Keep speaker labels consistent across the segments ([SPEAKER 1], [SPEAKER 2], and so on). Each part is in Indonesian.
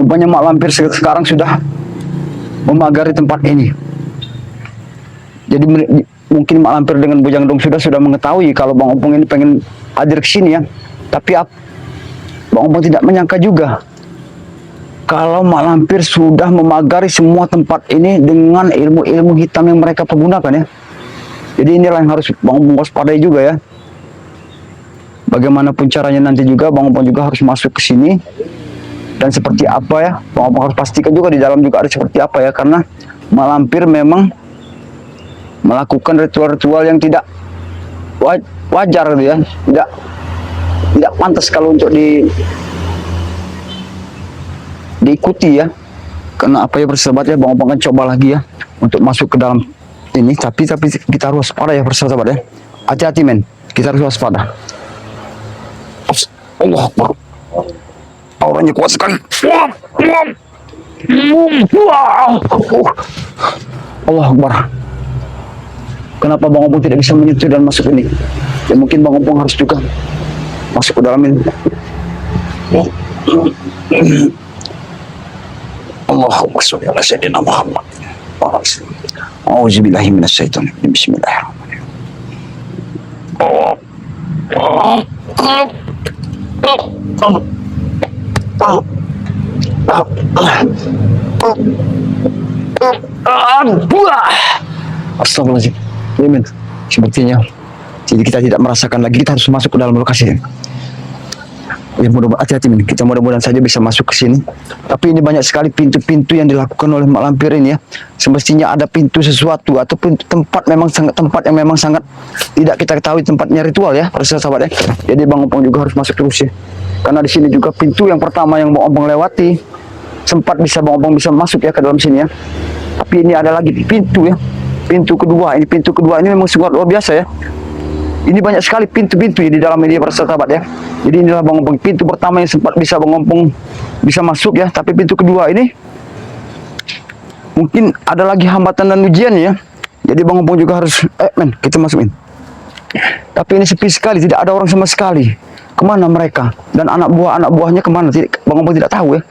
[SPEAKER 1] Rupanya mak lampir sekarang sudah memagari tempat ini. Jadi mungkin mak lampir dengan Bujang Dong sudah mengetahui kalau Bang Opung ini pengen hadir ke sini ya. Tapi Bang Opung tidak menyangka juga kalau mak lampir sudah memagari semua tempat ini dengan ilmu-ilmu hitam yang mereka pergunakan ya. Jadi inilah yang harus Bang Opung waspadai juga ya. Bagaimanapun caranya nanti juga Bang Opung juga harus masuk ke sini. Dan seperti apa ya, Bang Opung harus pastikan juga di dalam juga ada seperti apa ya. Karena mak lampir memang melakukan ritual-ritual yang tidak wajar gitu ya. Tidak pantas kalau untuk diikuti ya. Karena apa ya persahabat ya, Bang Opung akan coba lagi ya untuk masuk ke dalam ini. Tapi kita harus waspada ya persahabat ya. Hati-hati men, kita harus waspada. Allah Akbar. Auranya kuat sekali. Allah Akbar. Kenapa Bang Opung tidak bisa menyentuh dan masuk ini? Ya mungkin Bang Opung harus juga masuk ke dalam ini. Allahumma sholli ala sayyidina Muhammad. A'udzubillahi minasyaitonir rajim. Bismillahirrahmanirrahim. Astagfirullahaladzim. Amin. Sepertinya jadi kita tidak merasakan lagi, kita harus masuk ke dalam lokasi. Ya mudah-mudahan hati-hati men. Kita mudah-mudahan saja bisa masuk ke sini. Tapi ini banyak sekali pintu-pintu yang dilakukan oleh mak lampir ini ya. Semestinya ada pintu sesuatu ataupun tempat yang memang sangat tidak kita ketahui tempatnya ritual ya, para sahabat ya. Jadi Bang Opung juga harus masuk terus ya. Karena di sini juga pintu yang pertama yang Bang Opung lewati sempat bisa Bang Opung bisa masuk ya ke dalam sini ya. Tapi ini ada lagi pintu ya. Pintu kedua ini memang sangat luar biasa ya. Ini banyak sekali pintu-pintu di dalam ini para sahabat ya. Jadi inilah Bang Opung pintu pertama yang sempat bisa Bang Opung bisa masuk ya. Tapi pintu kedua ini mungkin ada lagi hambatan dan ujian ya. Jadi Bang Opung juga harus kita masukin. Tapi ini sepi sekali, tidak ada orang sama sekali. Kemana mereka? Dan anak buahnya kemana? Bang Opung tidak tahu ya.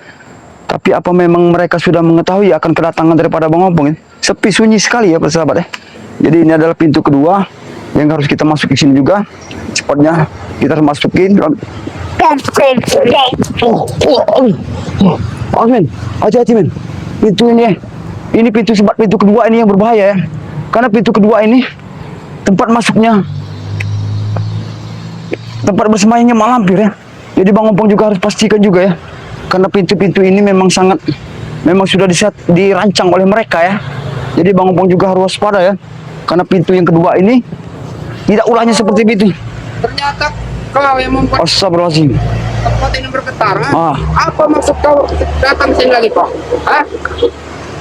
[SPEAKER 1] Tapi apa memang mereka sudah mengetahui akan kedatangan daripada Bang Opung ya? Sepi sunyi sekali ya para sahabat ya. Jadi ini adalah pintu kedua yang harus kita masuk ke sini juga. Cepatnya kita harus masukin. Men, hati-hati men. Pintu ini pintu kedua ini yang berbahaya ya. Karena pintu kedua ini tempat masuknya, tempat bersemayamnya mak lampir ya. Jadi Bang Opung juga harus pastikan juga ya. Karena pintu-pintu ini memang sudah dirancang oleh mereka ya. Jadi Bang Opung juga harus waspada ya. Karena pintu yang kedua ini tidak ulahnya seperti itu.
[SPEAKER 2] Ternyata kau yang membuat
[SPEAKER 1] Astagfirullahaladzim.
[SPEAKER 2] tempat ini bergetar.
[SPEAKER 1] Apa
[SPEAKER 2] maksud kau datang sini lagi, Pak?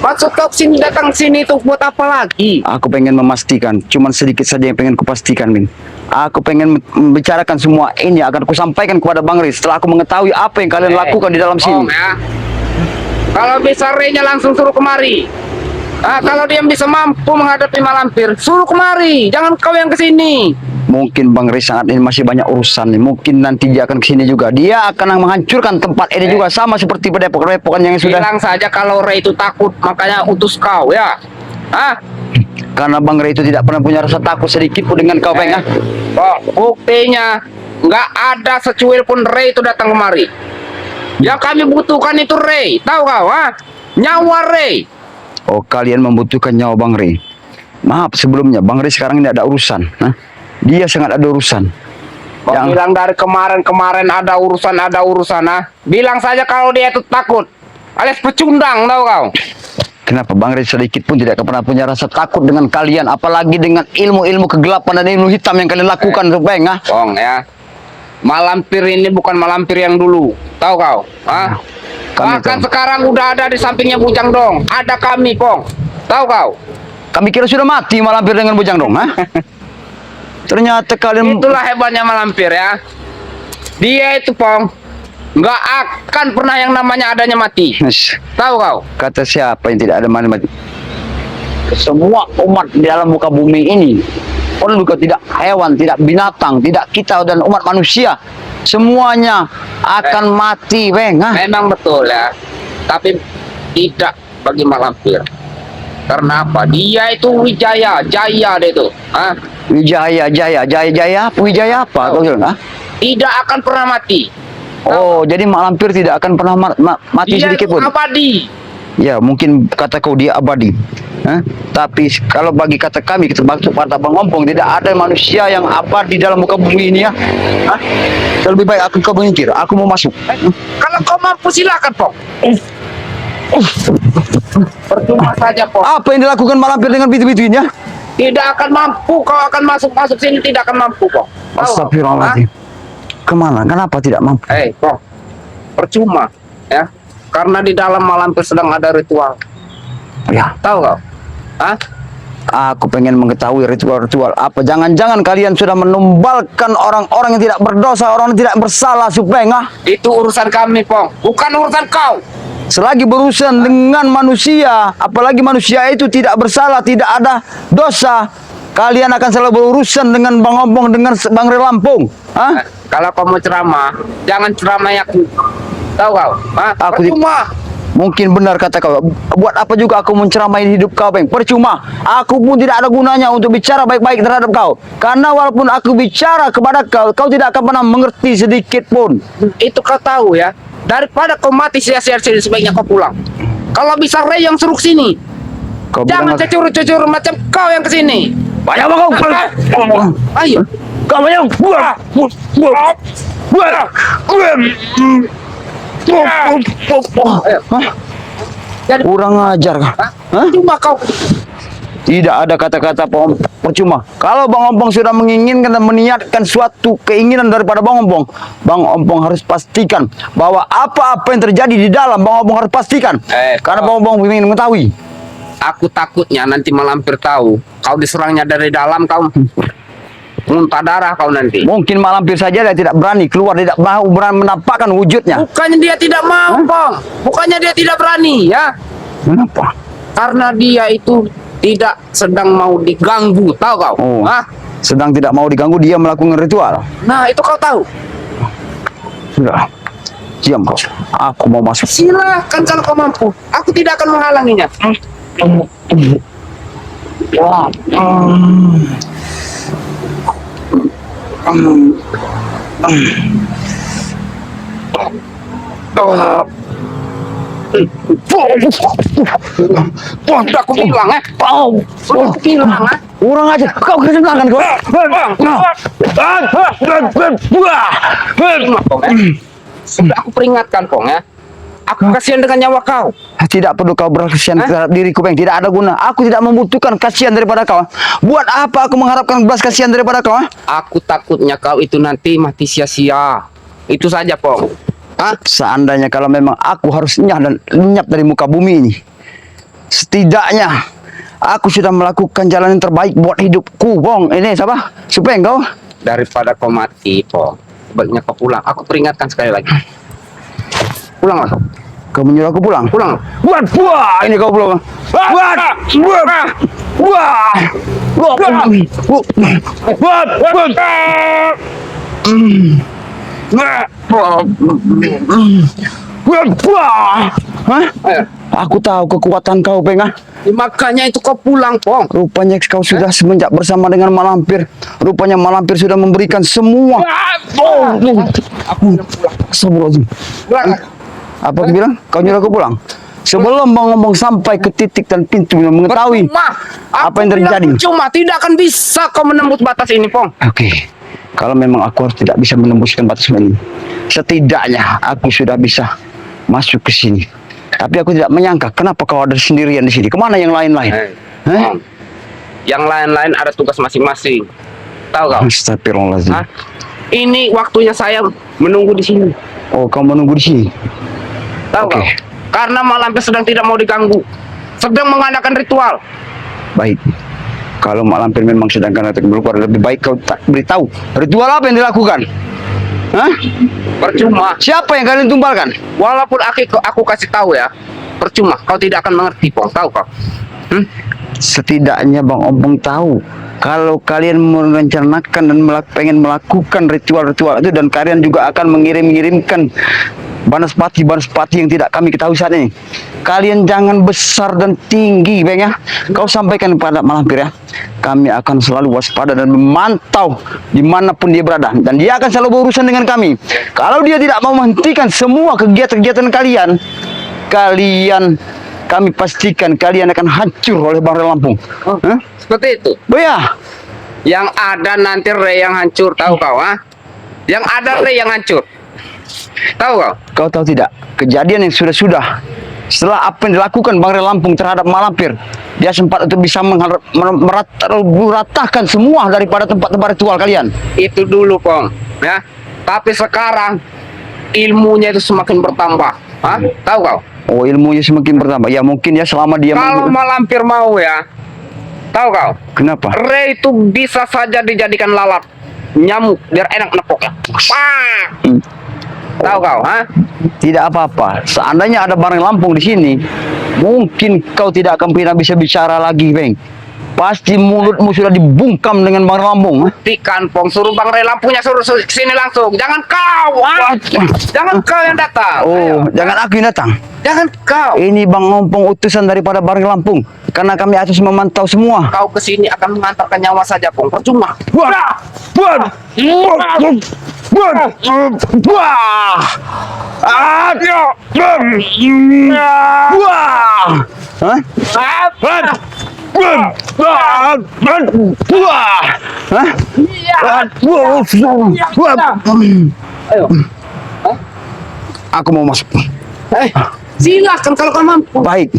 [SPEAKER 2] Maksud kau datang sini itu buat apa lagi?
[SPEAKER 1] Aku pengen memastikan, cuman sedikit saja yang pengen kupastikan, Min. Aku pengen membicarakan semua ini akan kusampaikan kepada Bang Riz setelah aku mengetahui apa yang kalian lakukan di dalam sini.
[SPEAKER 2] Ya. Kalau bisa Rey-nya langsung suruh kemari. Kalau dia bisa mampu menghadapi mak lampir, suruh kemari, jangan kau yang kesini.
[SPEAKER 1] Mungkin Bang Riz saat ini masih banyak urusan nih. Mungkin nanti dia akan kesini juga. Dia akan menghancurkan tempat ini juga sama seperti padepokan yang sudah.
[SPEAKER 2] Bilang saja kalau Rey itu takut, makanya utus kau ya.
[SPEAKER 1] Karena Bang Rey itu tidak pernah punya rasa takut sedikit pun dengan kau, Peng.
[SPEAKER 2] Buktinya nggak ada secuil pun Rey itu datang kemari. Yang kami butuhkan itu Rey, tahu kau? Nyawa Rey.
[SPEAKER 1] Oh, kalian membutuhkan nyawa Bang Rey. Maaf sebelumnya, Bang Rey sekarang ini ada urusan. Dia sangat ada urusan.
[SPEAKER 2] Bilang dari kemarin ada urusan. Bilang saja kalau dia itu takut, alias pecundang, tahu kau?
[SPEAKER 1] Kenapa Bang Rey sedikit pun tidak pernah punya rasa takut dengan kalian, apalagi dengan ilmu-ilmu kegelapan dan ilmu hitam yang kalian lakukan, Peng?
[SPEAKER 2] Bong ya. Malampir ini bukan malampir yang dulu, tahu kau? Bahkan sekarang udah ada di sampingnya Bujang Dong. Ada kami, Pong. Tahu kau?
[SPEAKER 1] Kami kira sudah mati malampir dengan Bujang Dong, Ternyata kalian...
[SPEAKER 2] Itulah hebatnya malampir ya. Dia itu, Pong, nggak akan pernah yang namanya adanya mati. Tahu kau?
[SPEAKER 1] Kata siapa yang tidak ada mati? Semua umat di dalam muka bumi ini, perlu tidak hewan, tidak binatang, tidak kita dan umat manusia, semuanya akan mati, Beng.
[SPEAKER 2] Memang betul ya. Tapi tidak bagi Mak Lampir. Karena apa? Dia itu Wijaya, Jaya dia itu. Ah,
[SPEAKER 1] Wijaya, Jaya, Wijaya apa? Kau bilang, ah?
[SPEAKER 2] tidak akan pernah mati.
[SPEAKER 1] Oh, jadi Mak Lampir tidak akan pernah mati
[SPEAKER 2] Dia
[SPEAKER 1] sedikit
[SPEAKER 2] itu
[SPEAKER 1] pun.
[SPEAKER 2] abadi.
[SPEAKER 1] Ya, mungkin kata kau dia abadi. Tapi kalau bagi kata kami, kita maksud Partai Bang Ompong, tidak ada manusia yang abadi dalam muka bumi ini ya. Hah? Lebih baik kau menyingkir. Aku mau masuk.
[SPEAKER 2] Kalau kau mampu silakan, Pong. Percuma saja, Pong.
[SPEAKER 1] Apa yang dilakukan Mak Lampir dengan bitu-bitunya?
[SPEAKER 2] Tidak akan mampu, kau akan masuk sini tidak akan mampu, Pong. Tahu?
[SPEAKER 1] Astagfirullahaladzim. Kemana? Kenapa tidak mampu?
[SPEAKER 2] Pong. Percuma, ya. Karena di dalam Mak Lampir sedang ada ritual.
[SPEAKER 1] Ya,
[SPEAKER 2] Tahu kau? Hah?
[SPEAKER 1] aku pengen mengetahui ritual-ritual apa. Jangan-jangan kalian sudah menumbalkan orang-orang yang tidak berdosa, orang yang tidak bersalah, supaya
[SPEAKER 2] Itu urusan kami, Pong. Bukan urusan kau.
[SPEAKER 1] selagi berurusan dengan manusia, apalagi manusia itu tidak bersalah, tidak ada dosa, kalian akan selalu berurusan dengan Bang Ompong, dengan Bang Relampung. Hah?
[SPEAKER 2] Kalau kau mau ceramah, jangan ceramah aku. Tahu kau? Hah?
[SPEAKER 1] Aku
[SPEAKER 2] Percuma.
[SPEAKER 1] Mungkin benar kata kau. Buat apa juga aku menceramain hidup kau, Bang? Percuma. Aku pun tidak ada gunanya untuk bicara baik-baik terhadap kau. Karena walaupun aku bicara kepada kau, kau tidak akan pernah mengerti sedikit pun.
[SPEAKER 2] Itu kau tahu ya. Daripada kau mati sia-sia sini, sebaiknya kau pulang. Kalau bisa Reyong suruh sini.
[SPEAKER 1] Kau
[SPEAKER 2] Jangan
[SPEAKER 1] bilang,
[SPEAKER 2] cecur-cecur macam kau yang kesini.
[SPEAKER 1] banyak kau.
[SPEAKER 2] Ayo.
[SPEAKER 1] Kau banyak.
[SPEAKER 2] Jadi,
[SPEAKER 1] Kurang ajar. Hah?
[SPEAKER 2] cuma kau.
[SPEAKER 1] Tidak ada kata-kata percuma. Kalau Bang Ompong sudah menginginkan dan meniatkan suatu keinginan daripada Bang Ompong harus pastikan bahwa apa-apa yang terjadi di dalam, Bang Ompong harus pastikan. Karena Bang Ompong ingin mengetahui.
[SPEAKER 2] Aku takutnya nanti Mak Lampir tahu kau diserangnya dari dalam, kau muntah darah kau nanti.
[SPEAKER 1] Mungkin Mak Lampir saja dia tidak berani keluar, tidak mau berani menampakkan wujudnya.
[SPEAKER 2] Bukannya dia tidak mau, Pong. Bukannya dia tidak berani, ya.
[SPEAKER 1] Kenapa?
[SPEAKER 2] Karena dia itu tidak sedang mau diganggu, tahu kau?
[SPEAKER 1] Oh.
[SPEAKER 2] Hah?
[SPEAKER 1] Sedang tidak mau diganggu, dia melakukan ritual.
[SPEAKER 2] Nah, itu kau tahu.
[SPEAKER 1] Sudah. Diam kau. Aku mau masuk.
[SPEAKER 2] Silakan kalau kau mampu. Aku tidak akan menghalanginya.
[SPEAKER 1] Wah.
[SPEAKER 2] Udah aku bilang, Udah aku bilang,
[SPEAKER 1] Kurang aja. Kau kesenangan kau.
[SPEAKER 2] Sudah aku peringatkan, Pong, ya. Aku kasihan dengan nyawa kau.
[SPEAKER 1] Tidak perlu kau berkasihan terhadap diriku, Bang. Tidak ada guna. Aku tidak membutuhkan kasihan daripada kau. Buat apa aku mengharapkan belas kasihan daripada kau?
[SPEAKER 2] Aku takutnya kau itu nanti mati sia-sia. Itu saja, Pong. Hah?
[SPEAKER 1] Seandainya kalau memang aku harus lenyap dari muka bumi ini, setidaknya aku sudah melakukan jalan yang terbaik buat hidupku, Bong. Ini siapa? Supaya engkau
[SPEAKER 2] Daripada kau mati, Pong, sebaiknya kau pulang. Aku peringatkan sekali lagi. Pulanglah kau.
[SPEAKER 1] kau menyuruh aku pulang.
[SPEAKER 2] Pulang.
[SPEAKER 1] Buat buah ini kau pulang. Buat buah. Hah? Aku tahu kekuatan kau, Bang.
[SPEAKER 2] Makanya itu kau pulang, Pong.
[SPEAKER 1] Rupanya kau sudah semenjak bersama dengan Mak Lampir. Rupanya Mak Lampir sudah memberikan semua.
[SPEAKER 2] Aku pulang.
[SPEAKER 1] Astagfirullahaladzim.
[SPEAKER 2] Pulang.
[SPEAKER 1] Apa aku bilang? Kau nyuruh aku pulang. Sebelum Bang Ompong sampai ke titik dan pintu yang mengetahui
[SPEAKER 2] Percuma.
[SPEAKER 1] apa yang
[SPEAKER 2] Aku bilang
[SPEAKER 1] terjadi.
[SPEAKER 2] Cuma tidak akan bisa kau menembus batas ini, Pong.
[SPEAKER 1] Oke. Kalau memang aku harus tidak bisa menembuskan batas ini, setidaknya aku sudah bisa masuk ke sini. Tapi aku tidak menyangka kenapa kau ada sendirian di sini. Kemana yang lain-lain?
[SPEAKER 2] Pong. Yang lain-lain ada tugas masing-masing. Tahu kau?
[SPEAKER 1] Astagfirullahaladzim.
[SPEAKER 2] Hah? Ini waktunya saya menunggu di sini.
[SPEAKER 1] Oh, kau menunggu di sini.
[SPEAKER 2] Tahu
[SPEAKER 1] Oke.
[SPEAKER 2] kau? Karena Mak Lampir sedang tidak mau diganggu. Sedang mengadakan ritual.
[SPEAKER 1] Baik. Kalau Mak Lampir memang sedang kena keluar, lebih baik kau tak beritahu ritual apa yang dilakukan. Hah?
[SPEAKER 2] Percuma.
[SPEAKER 1] Siapa yang kalian tumbalkan?
[SPEAKER 2] Walaupun aku kasih tahu ya, percuma. Kau tidak akan mengerti, Pong. Tahu kau?
[SPEAKER 1] Setidaknya Bang Ompong tahu kalau kalian merencanakan dan pengen melakukan ritual-ritual itu, dan kalian juga akan mengirimkan Banaspati yang tidak kami ketahui saat ini. Kalian jangan besar dan tinggi, Bang ya. Kau sampaikan kepada malampir ya. Kami akan selalu waspada dan memantau dimanapun dia berada. Dan dia akan selalu berurusan dengan kami. Kalau dia tidak mau menghentikan semua kegiatan-kegiatan kalian, kami pastikan kalian akan hancur oleh Bang Rey Lampung. Hah?
[SPEAKER 2] Seperti itu.
[SPEAKER 1] Oh ya,
[SPEAKER 2] Yang ada nanti Rey yang hancur, tahu kau, ah? Yang ada Rey yang hancur. Tahu kau?
[SPEAKER 1] kau tahu tidak? Kejadian yang sudah-sudah setelah apa yang dilakukan Bang Rey Lampung terhadap malampir, dia sempat untuk bisa meratakan semua daripada tempat-tempat ritual kalian.
[SPEAKER 2] Itu dulu, Pong. Ya. Tapi sekarang ilmunya itu semakin bertambah. Hah? Tahu kau?
[SPEAKER 1] Oh, ilmunya semakin bertambah. Ya mungkin ya selama dia
[SPEAKER 2] Kalau malampir mau ya, tahu kau?
[SPEAKER 1] Kenapa?
[SPEAKER 2] Rey itu bisa saja dijadikan lalat nyamuk biar enak nepoknya. Pak. Tahu kau? Hah?
[SPEAKER 1] Tidak apa-apa. Seandainya ada Bang Rey Lampung di sini, mungkin kau tidak akan pernah bisa bicara lagi, Bang. Pasti mulutmu sudah dibungkam dengan Bang Rey Lampung.
[SPEAKER 2] Buktikan, Pong. Suruh Bang Rey Lampungnya suruh sini langsung. Jangan kau, ha? Jangan kau yang datang.
[SPEAKER 1] Oh, jangan aku yang datang.
[SPEAKER 2] Jangan kau.
[SPEAKER 1] Ini Bang Lampung utusan daripada Bang Rey Lampung. Karena kami harus memantau semua.
[SPEAKER 2] Kau kesini akan mengantarkan nyawa saja, Pong. Percuma. Ayo.
[SPEAKER 1] Aku mau masuk.
[SPEAKER 2] Silakan kalau kau mampu.
[SPEAKER 1] Baik,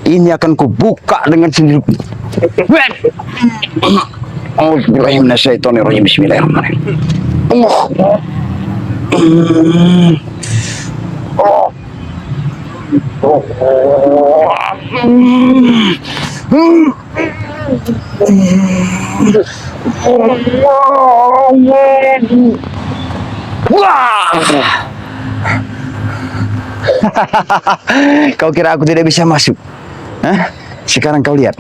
[SPEAKER 1] ini akan kubuka dengan sendiri. Bismillahirrahmanirrahim. Kau kira aku tidak bisa masuk? Hah? Sekarang kau lihat.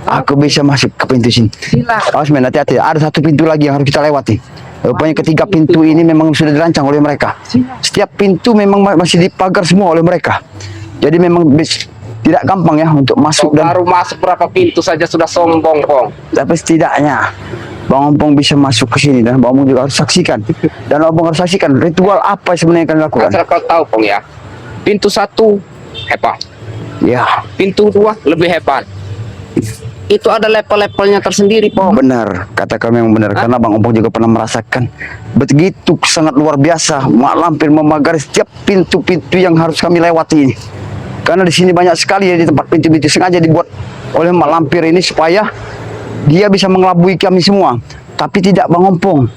[SPEAKER 1] Aku bisa masuk ke pintu sini.
[SPEAKER 2] Silakan.
[SPEAKER 1] Awas men, hati-hati. Ada satu pintu lagi yang harus kita lewati. Rupanya ketiga pintu ini memang sudah dirancang oleh mereka. Setiap pintu memang masih dipagar semua oleh mereka. Jadi memang tidak gampang ya untuk masuk dan
[SPEAKER 2] Baru masuk berapa pintu saja sudah sombong, Pong.
[SPEAKER 1] tapi setidaknya Bang Ompong bisa masuk ke sini dan Bang Ompong juga harus saksikan. Dan Bang Ompong harus saksikan ritual apa sebenarnya yang akan dilakukan.
[SPEAKER 2] Asal kau tahu, Pong ya. Pintu 1 hebat.
[SPEAKER 1] Ya,
[SPEAKER 2] Pintu 2 lebih hebat. Itu ada level-levelnya tersendiri, Pong.
[SPEAKER 1] benar. Kata kami memang benar. Karena Bang Ompong juga pernah merasakan. Begitu sangat luar biasa. Mak Lampir memagari setiap pintu-pintu yang harus kami lewati ini. Karena di sini banyak sekali ya di tempat pintu-pintu sengaja dibuat oleh Mak Lampir ini supaya dia bisa mengelabui kami semua. Tapi tidak Bang Ompong.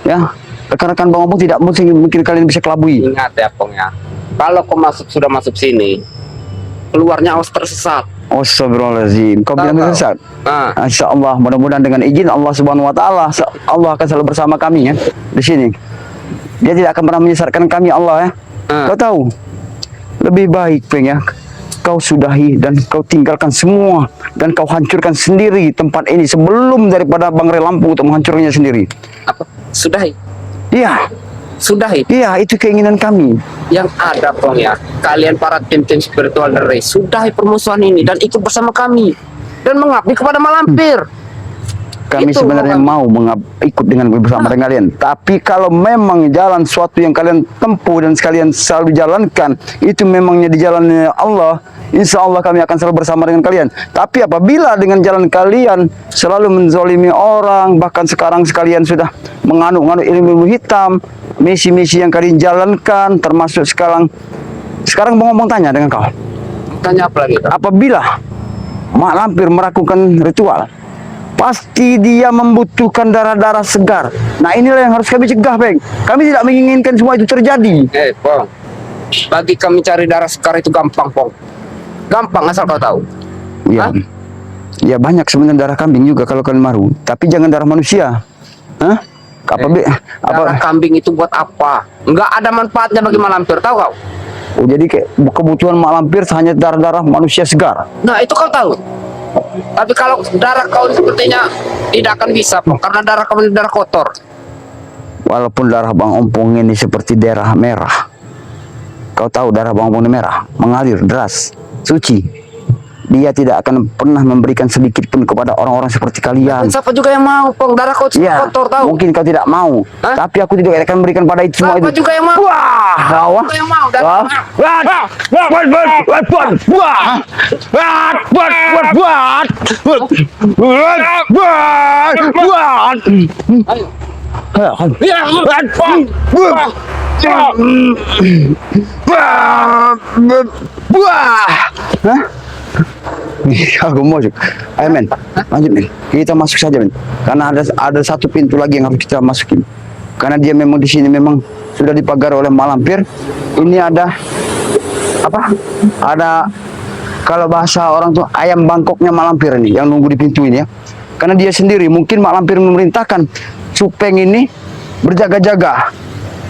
[SPEAKER 1] Ya, rekan-rekan Bang Ompong tidak mungkin kalian bisa kelabui.
[SPEAKER 2] Ingat ya, Pong ya. Kalau kau sudah masuk sini, keluarnya awas tersesat.
[SPEAKER 1] Astagfirullahaladzim. Kau bilang
[SPEAKER 2] Tahu.
[SPEAKER 1] sesat.
[SPEAKER 2] Nah,
[SPEAKER 1] Insya Allah, mudah-mudahan dengan izin Allah Subhanahu Wa Taala, Allah akan selalu bersama kami ya di sini. Dia tidak akan pernah menyesatkan kami Allah ya. Kau tahu, lebih baik Peng ya, kau sudahi dan kau tinggalkan semua dan kau hancurkan sendiri tempat ini sebelum daripada Bang Rey Lampung untuk menghancurkannya sendiri.
[SPEAKER 2] apa? Sudahi.
[SPEAKER 1] Iya,
[SPEAKER 2] Sudahi.
[SPEAKER 1] iya itu keinginan kami.
[SPEAKER 2] Yang ada, Pong ya. Kalian para tim-tim spiritual dari sudahi permusuhan ini dan ikut bersama kami dan mengabdi kepada Malampir.
[SPEAKER 1] Kami
[SPEAKER 2] Itu
[SPEAKER 1] sebenarnya
[SPEAKER 2] bukan.
[SPEAKER 1] mau ikut dengan bersama dengan kalian. Tapi kalau memang jalan suatu yang kalian tempuh dan sekalian selalu jalankan, itu memangnya di jalannya Allah, insya Allah kami akan selalu bersama dengan kalian. Tapi apabila dengan jalan kalian selalu menzolimi orang, bahkan sekarang sekalian sudah menganut-anut ilmu hitam, misi-misi yang kalian jalankan, termasuk sekarang mau ngomong tanya dengan kau.
[SPEAKER 2] Tanya apa lagi, Kak?
[SPEAKER 1] Apabila Mak Lampir melakukan ritual, pasti dia membutuhkan darah-darah segar. Nah inilah yang harus kami cegah, Bang. Kami tidak menginginkan semua itu terjadi.
[SPEAKER 2] Pong. Bagi kami cari darah sekar itu gampang, Pong. Gampang asal kau tahu.
[SPEAKER 1] Ya,
[SPEAKER 2] Hah?
[SPEAKER 1] ya banyak sebenarnya darah kambing juga kalau kalian maru. Tapi jangan darah manusia. Hah?
[SPEAKER 2] Darah kambing itu buat apa? Enggak ada manfaatnya bagi Malampir, tahu kau?
[SPEAKER 1] Oh, jadi kayak kebutuhan Mak Lampir hanya darah-darah manusia segar.
[SPEAKER 2] Nah, itu kau tahu. Tapi kalau darah kau sepertinya tidak akan bisa, Pong, karena darah kau ini darah kotor.
[SPEAKER 1] Walaupun darah Bang Ompong ini seperti darah merah, Kau tahu darah bawang putih merah mengalir deras, suci. Dia tidak akan pernah memberikan sedikit pun kepada orang-orang seperti kalian.
[SPEAKER 2] Siapa juga yang mau, Pong? Darah kau
[SPEAKER 1] Ya,
[SPEAKER 2] kotor tahu.
[SPEAKER 1] mungkin kau tidak mau, tapi aku tidak akan memberikan pada itu semua
[SPEAKER 2] Siapa
[SPEAKER 1] itu.
[SPEAKER 2] juga yang mau?
[SPEAKER 1] Wah, kau
[SPEAKER 2] Siapa yang mau? Darah.
[SPEAKER 1] Aku masuk. Ayo men, lanjut men. Kita masuk saja men. Karena ada satu pintu lagi yang harus kita masukin. Karena dia memang di sini memang sudah dipagar oleh malampir. Ini ada apa? Ada kalau bahasa orang tuh ayam bangkoknya malampir ini yang nunggu di pintu ini ya. Karena dia sendiri mungkin malampir memerintahkan Supeng ini berjaga-jaga.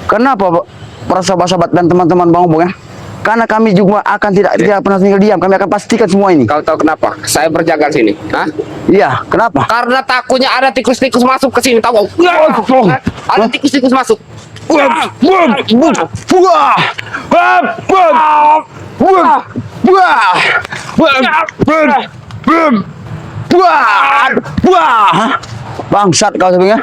[SPEAKER 1] Kenapa para sahabat-sahabat dan teman-teman Bang Obong ya? Karena kami juga akan tidak pernah tinggal diam. Kami akan pastikan semua ini.
[SPEAKER 2] Kau tahu kenapa? Saya berjaga sini. Hah?
[SPEAKER 1] Iya, kenapa?
[SPEAKER 2] Karena takutnya ada tikus-tikus masuk ke sini, tahu? Ada tikus-tikus masuk.
[SPEAKER 1] Bangsat kau sebenarnya.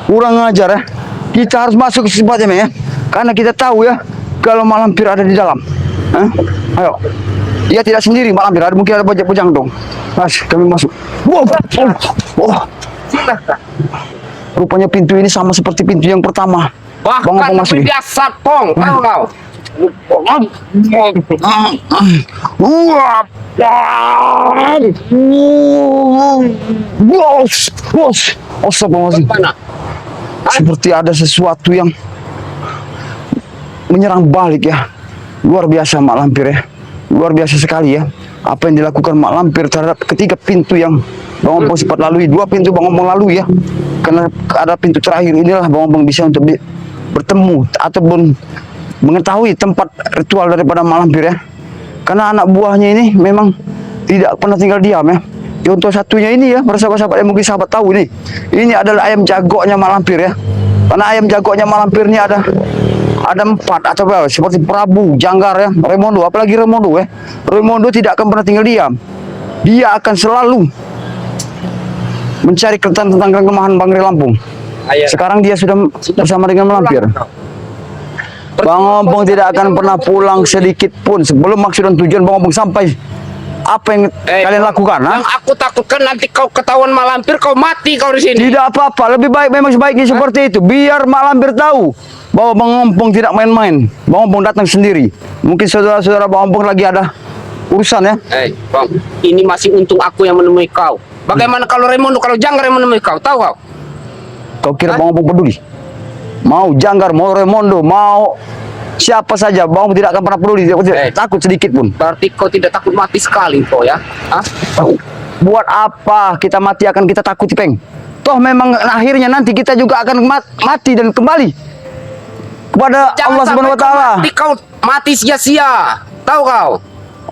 [SPEAKER 1] Kurang ajar ya. Kita harus masuk secepatnya ya. Karena kita tahu ya kalau malampir ada di dalam. Hah? Ayo. Dia tidak sendiri malampir, ada mungkin ada bajak-bajang dong. Mas, kami masuk. Wow. Oh. Rupanya pintu ini sama seperti pintu yang pertama. Bang,
[SPEAKER 2] Bahkan
[SPEAKER 1] masuk.
[SPEAKER 2] lebih biasa, Pong. Tahu kau?
[SPEAKER 1] Astagfirullahaladzim.
[SPEAKER 2] Mana?
[SPEAKER 1] Seperti ada sesuatu yang menyerang balik ya. Luar biasa Mak Lampir ya. Luar biasa sekali ya. Apa yang dilakukan Mak Lampir terhadap ketiga pintu yang Bang Ompong sempat lalui. 2 pintu Bang Ompong lalui ya. Karena ada pintu terakhir inilah Bang Ompong bisa untuk bertemu ataupun mengetahui tempat ritual daripada Mak Lampir ya. Karena anak buahnya ini memang tidak pernah tinggal diam ya. Contoh satunya ini ya, para sahabat-sahabat yang mungkin sahabat tahu nih. Ini adalah ayam jagoknya Mak Lampir ya. Karena ayam jagoknya Mak Lampir ini ada 4 atau berapa, seperti Prabu, Janggar ya, Remondo, apalagi Remondo ya. Remondo tidak akan pernah tinggal diam. Dia akan selalu mencari tentang kelemahan Bangri Lampung. Sekarang dia sudah bersama dengan Mak Lampir. Bang Ompong tidak akan pernah pulang sedikit pun sebelum maksud dan tujuan Bang Ompong sampai. Apa yang kalian lakukan?
[SPEAKER 2] Yang aku takutkan nanti kau ketahuan Mak Lampir, kau mati kau di sini.
[SPEAKER 1] Tidak apa-apa, lebih baik memang sebaiknya seperti itu. Biar Mak Lampir tahu bahwa Bang Ompong tidak main-main. Bang Ompong datang sendiri. Mungkin saudara-saudara Bang Ompong lagi ada urusan ya.
[SPEAKER 2] Bang, ini masih untung aku yang menemui kau. Bagaimana kalau Remondo, kalau Janggar yang menemui kau, tahu kau?
[SPEAKER 1] Kau kira Bang Ompong peduli? Mau Janggar, mau Remondo, mau siapa saja, Bang Ompong tidak akan pernah peduli. Takut sedikit pun.
[SPEAKER 2] Berarti kau tidak takut mati sekali kau ya? Hah?
[SPEAKER 1] Buat apa kita mati akan kita takuti, Peng? Toh memang akhirnya nanti kita juga akan mati dan kembali kepada
[SPEAKER 2] Jangan
[SPEAKER 1] Allah Subhanahu wa
[SPEAKER 2] sampai
[SPEAKER 1] taala.
[SPEAKER 2] kau mati sia-sia. Tahu kau?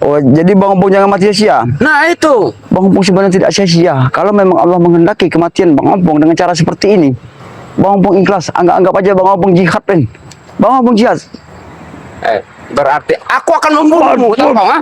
[SPEAKER 1] Oh, jadi Bang Ompong jangan mati sia-sia.
[SPEAKER 2] Nah itu.
[SPEAKER 1] Bang Ompong sebenarnya tidak sia-sia. Kalau memang Allah menghendaki kematian Bang Ompong dengan cara seperti ini, Bang Ompong ikhlas. Anggap aja Bang Ompong jihad, Peng. Bang Ompong jihad.
[SPEAKER 2] Berarti aku akan membunuhmu, tahu kau?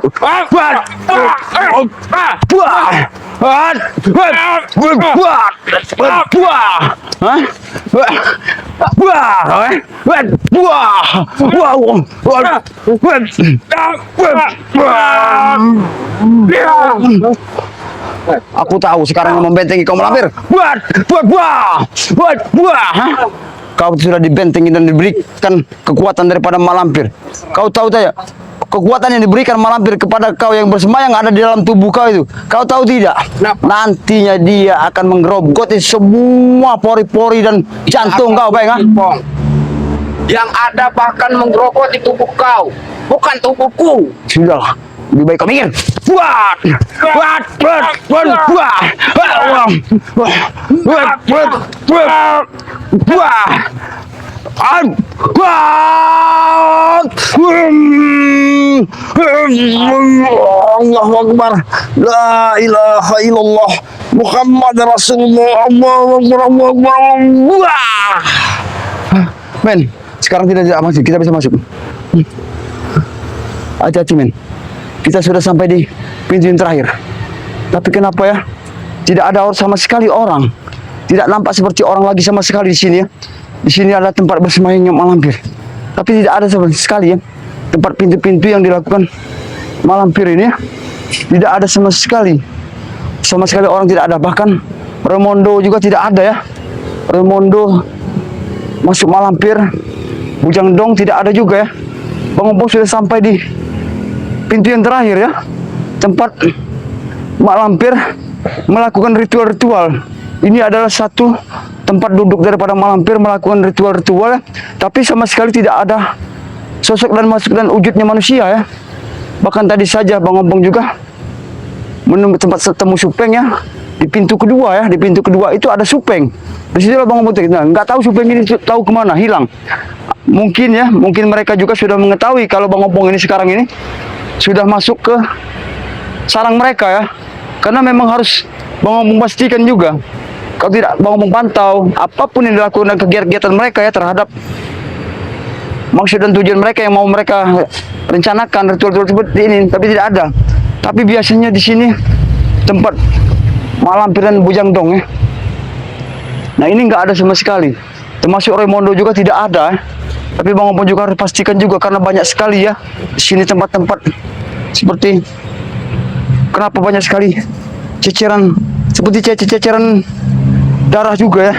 [SPEAKER 1] Aku tahu sekarang yang membentengi kau Mak Lampir. Kau sudah dibentengi dan diberikan kekuatan daripada Mak Lampir. Kau tahu tidak? Kekuatan yang diberikan Mak Lampir kepada kau yang bersemayam ada di dalam tubuh kau itu. Kau tahu tidak?
[SPEAKER 2] Kenapa?
[SPEAKER 1] Nantinya dia akan menggerogoti semua pori-pori dan jantung kau, Bang.
[SPEAKER 2] Pong. Yang ada bahkan menggerogoti tubuh kau, bukan tubuhku.
[SPEAKER 1] Sudahlah, lebih baik kau mikir. Allahu Akbar. La ilaha illallah Muhammad Rasulullah. Allahu Akbar. Allahu Akbar. Men, sekarang tidak masuk. Kita bisa masuk. Hati-hati men. Kita sudah sampai di pintu yang terakhir. Tapi kenapa ya? Tidak ada sama sekali orang. Tidak nampak seperti orang lagi sama sekali di sini ya. Di sini ada tempat bersemayamnya mak lampir. Tapi tidak ada sama sekali ya. Tempat pintu-pintu yang dilakukan mak lampir ini ya. Tidak ada sama sekali. Sama sekali orang tidak ada. Bahkan Remondo juga tidak ada ya. Remondo masuk mak lampir. Bujang Dong tidak ada juga ya. Bang Opong sudah sampai di pintu yang terakhir ya. Tempat mak lampir melakukan ritual-ritual. Ini adalah satu tempat duduk daripada mak lampir melakukan ritual-ritual ya. Tapi sama sekali tidak ada sosok dan masuk dan wujudnya manusia ya. Bahkan tadi saja Bang Opong juga menemukan tempat ketemu Supeng ya. Di pintu kedua ya, di pintu kedua itu ada Supeng. Di situlah Bang Opong nggak tahu Supeng ini tahu kemana, hilang. Mungkin ya, mungkin mereka juga sudah mengetahui kalau Bang Opong ini sekarang ini sudah masuk ke sarang mereka ya. Karena memang harus Bang Opong pastikan juga. Kalau tidak Bang Opong pantau apapun yang dilakukan kegiatan mereka ya terhadap maksud dan tujuan mereka yang mau mereka rencanakan ritual-ritual seperti ini, tapi tidak ada. Tapi biasanya di sini tempat mak lampir dan Bujang Dong ya. Nah ini nggak ada sama sekali. Termasuk Remondo juga tidak ada. Tapi Bang Opong juga harus pastikan juga karena banyak sekali ya di sini tempat-tempat seperti kenapa banyak sekali ceceran seperti ceceran darah juga ya.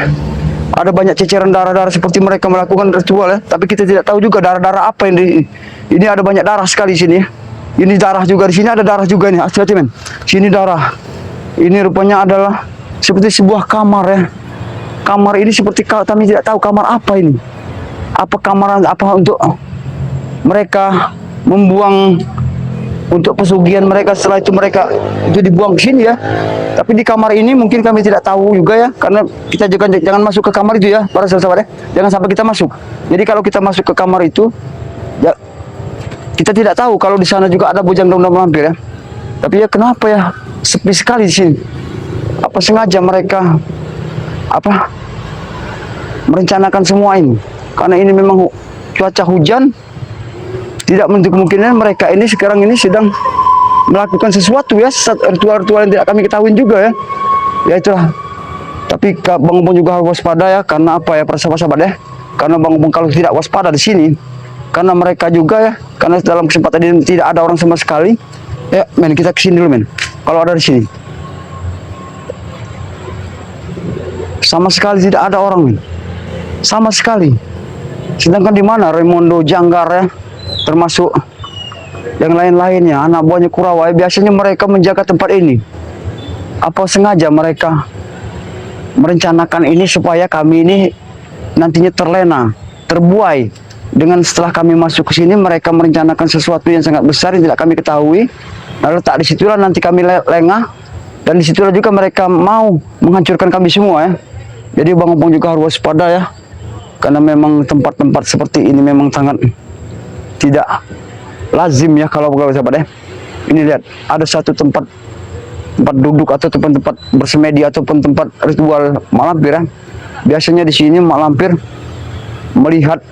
[SPEAKER 1] Ada banyak ceceran darah-darah seperti mereka melakukan ritual ya. Tapi kita tidak tahu juga darah-darah apa yang ini ada banyak darah sekali di sini ya. Ini darah juga di sini ada darah juga nih. Hati-hati men. Sini darah. Ini rupanya adalah seperti sebuah kamar ya. Kamar ini seperti kami tidak tahu kamar apa ini. Apa kamar apa untuk mereka membuang untuk pesugihan mereka, setelah itu mereka itu dibuang ke sini ya. Tapi di kamar ini mungkin kami tidak tahu juga ya, karena kita juga jangan masuk ke kamar itu ya para sahabat ya. Jangan sampai kita masuk. Jadi kalau kita masuk ke kamar itu ya kita tidak tahu kalau di sana juga ada Bujang Dong dan Lampir ya. Tapi ya kenapa ya sepi sekali di sini? Apa sengaja mereka merencanakan semua ini? Karena ini memang cuaca hujan, tidak menutup kemungkinan mereka ini sekarang ini sedang melakukan sesuatu ya, ritual-ritual yang tidak kami ketahui juga ya. Ya itulah. Tapi Bang Opong juga harus waspada ya, karena apa ya para sahabat ya? Karena Bang Opong kalau tidak waspada di sini, karena mereka juga ya, karena dalam kesempatan ini tidak ada orang sama sekali. Ya, men kita kesini dulu men. Kalau ada di sini, sama sekali tidak ada orang men, sama sekali. Sedangkan di mana Remondo, Janggar ya, termasuk yang lain-lainnya, anak buahnya Kurawa, biasanya mereka menjaga tempat ini. Apa sengaja mereka merencanakan ini supaya kami ini nantinya terlena, terbuai. Dengan setelah kami masuk ke sini, mereka merencanakan sesuatu yang sangat besar yang tidak kami ketahui. Lalu tak disitulah nanti kami lengah, dan disitulah juga mereka mau menghancurkan kami semua ya. Jadi Bang Opong juga harus waspada ya. Karena memang tempat-tempat seperti ini memang sangat tidak lazim ya kalau sahabat ya. Ini lihat, ada satu tempat duduk atau tempat bersemedi ataupun tempat ritual mak lampir ya. Biasanya di sini mak lampir melihat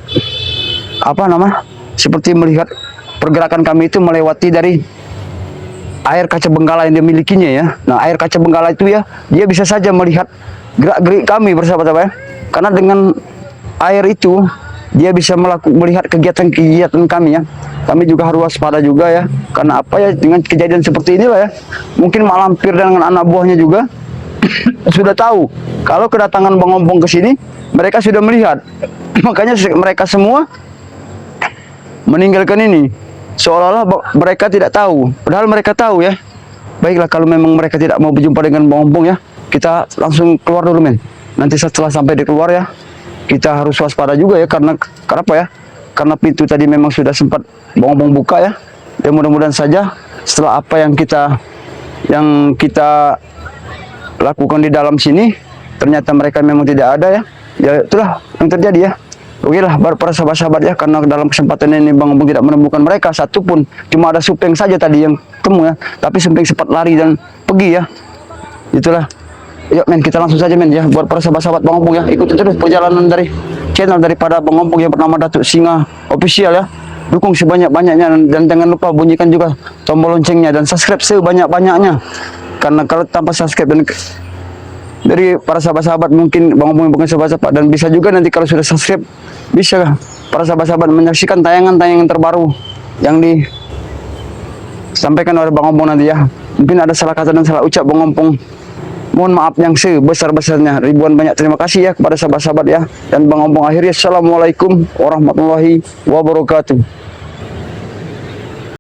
[SPEAKER 1] seperti melihat pergerakan kami itu melewati dari air kaca benggala yang dia milikinya ya. Nah air kaca benggala itu ya, dia bisa saja melihat gerak-gerik kami bersahabat-sahabat ya. Karena dengan air itu dia bisa melihat kegiatan-kegiatan kami ya. Kami juga harus waspada juga ya. Karena apa ya, dengan kejadian seperti inilah ya, mungkin mak lampir dengan anak buahnya juga sudah tahu kalau kedatangan Bang Opong ke sini, mereka sudah melihat. Makanya mereka semua meninggalkan ini seolah-olah mereka tidak tahu, padahal mereka tahu ya. Baiklah, kalau memang mereka tidak mau berjumpa dengan Bang Opong ya, kita langsung keluar dulu men. Nanti setelah sampai di keluar ya, kita harus waspada juga ya, karena apa ya? Karena pintu tadi memang sudah sempat Bang Opong buka ya. Dan mudah-mudahan saja setelah apa yang kita lakukan di dalam sini, ternyata mereka memang tidak ada ya. Ya itulah yang terjadi ya. Oke lah para sahabat-sahabat ya, karena dalam kesempatan ini Bang Opong tidak menemukan mereka satupun. Cuma ada Supeng saja tadi yang temu ya. Tapi Supeng sempat lari dan pergi ya. Itulah. Yuk men, kita langsung saja men ya, buat para sahabat-sahabat Bang Opong ya, ikutin terus perjalanan dari channel daripada Bang Opong yang bernama Datuk Singa Official ya. dukung sebanyak-banyaknya, dan jangan lupa bunyikan juga tombol loncengnya dan subscribe sebanyak-banyaknya. Karena kalau tanpa subscribe dan dari para sahabat-sahabat, mungkin bukan sahabat-sahabat, dan bisa juga nanti kalau sudah subscribe, bisa para sahabat-sahabat menyaksikan tayangan-tayangan terbaru yang disampaikan oleh Bang Ompong nanti ya. Mungkin ada salah kata dan salah ucap Bang Ompong, mohon maaf yang sebesar-besarnya. Ribuan banyak terima kasih ya kepada sahabat-sahabat ya. Dan Bang Ompong akhirnya, assalamualaikum warahmatullahi wabarakatuh.